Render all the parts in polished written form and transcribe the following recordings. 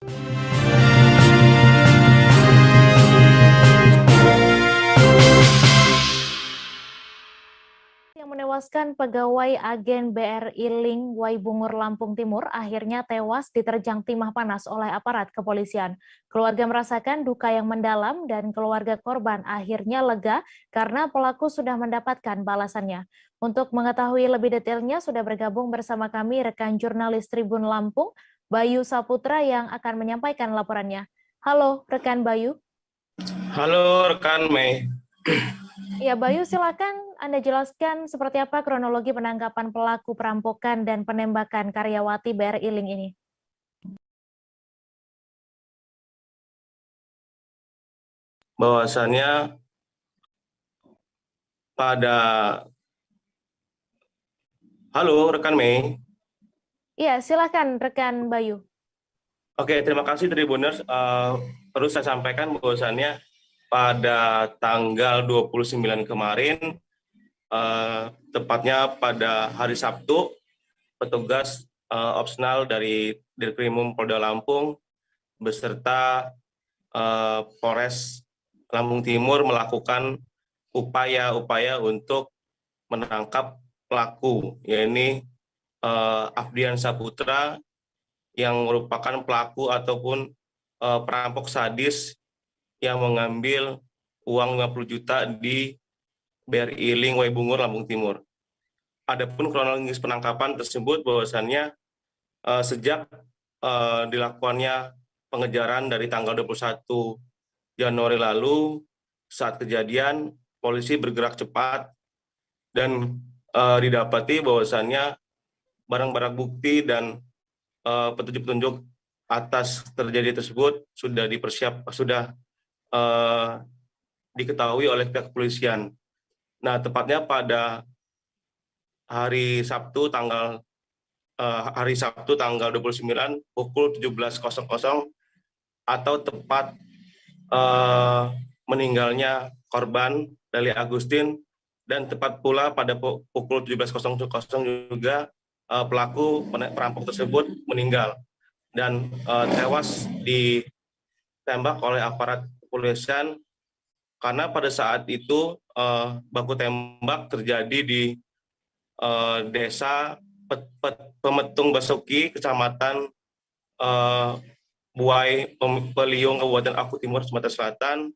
Yang menewaskan pegawai agen BRI Link Waibungur Lampung Timur akhirnya tewas diterjang timah panas oleh aparat kepolisian. Keluarga merasakan duka yang mendalam dan keluarga korban akhirnya lega karena pelaku sudah mendapatkan balasannya. Untuk mengetahui lebih detailnya sudah bergabung bersama kami rekan jurnalis Tribun Lampung, Bayu Saputra yang akan menyampaikan laporannya. Halo rekan Bayu. Halo rekan Mei. Ya, Bayu, silakan Anda jelaskan seperti apa kronologi penangkapan pelaku perampokan dan penembakan karyawati BRI Link ini. Bahwasannya pada Halo rekan Mei. Iya, silakan rekan Bayu. Oke, terima kasih Tribuners. Perlu saya sampaikan bahwasannya pada tanggal 29 kemarin, tepatnya pada hari Sabtu, petugas opsional dari Dirkrimum Polda Lampung beserta Polres Lampung Timur melakukan upaya-upaya untuk menangkap pelaku, yaitu Afdian Saputra yang merupakan pelaku ataupun perampok sadis yang mengambil uang 50 juta di BRI Link Waibungur Lampung Timur. Adapun kronologis penangkapan tersebut bahwasannya sejak dilakukannya pengejaran dari tanggal 21 Januari lalu, saat kejadian polisi bergerak cepat dan didapati bahwasannya barang-barang bukti dan petunjuk-petunjuk atas terjadi tersebut sudah diketahui oleh pihak kepolisian. Nah, tepatnya pada hari Sabtu tanggal 29 pukul 17.00 atau tepat meninggalnya korban Dali Agustin, dan tepat pula pada pukul 17.00 juga pelaku perampok tersebut meninggal dan tewas ditembak oleh aparat kepolisian karena pada saat itu baku tembak terjadi di desa Pemetung Basuki, Kecamatan Buai Peliung, Kabupaten Aku Timur, Sumatera Selatan,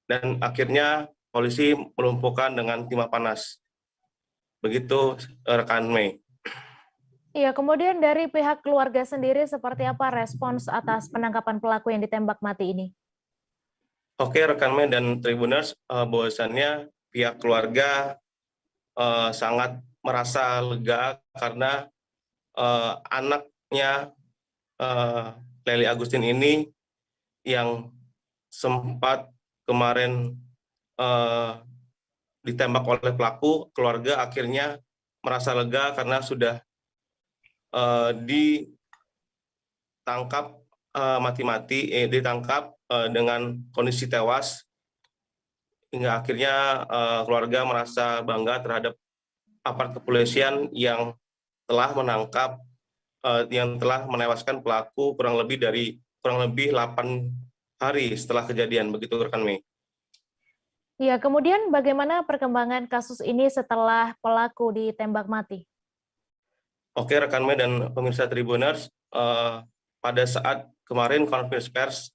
dan akhirnya polisi melumpuhkan dengan timah panas. Begitu rekan Mei. Iya, kemudian dari pihak keluarga sendiri seperti apa respons atas penangkapan pelaku yang ditembak mati ini? Oke rekan Mei dan Tribuners, bahwasannya pihak keluarga sangat merasa lega karena anaknya Leli Agustin ini yang sempat kemarin ditembak oleh pelaku, keluarga akhirnya merasa lega karena sudah ditangkap ditangkap dengan kondisi tewas, hingga akhirnya keluarga merasa bangga terhadap aparat kepolisian yang telah menewaskan pelaku kurang lebih 8 hari setelah kejadian. Begitu rekan Mei. Ya, kemudian bagaimana perkembangan kasus ini setelah pelaku ditembak mati? Oke rekan Mei dan pemirsa Tribuners, pada saat kemarin konferensi pers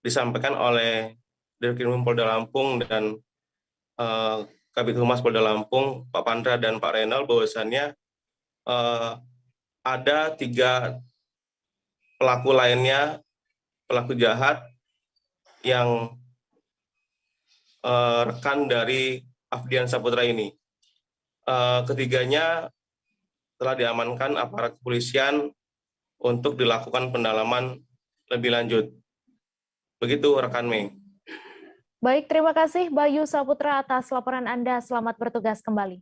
disampaikan oleh Dirkrimum Polda Lampung dan Kabid Humas Polda Lampung, Pak Pandra dan Pak Renal, bahwasannya ada 3 pelaku lainnya, pelaku jahat yang rekan dari Afdian Saputra ini. Ketiganya telah diamankan aparat kepolisian untuk dilakukan pendalaman lebih lanjut. Begitu rekan Mei. Baik, terima kasih Bayu Saputra atas laporan Anda. Selamat bertugas kembali.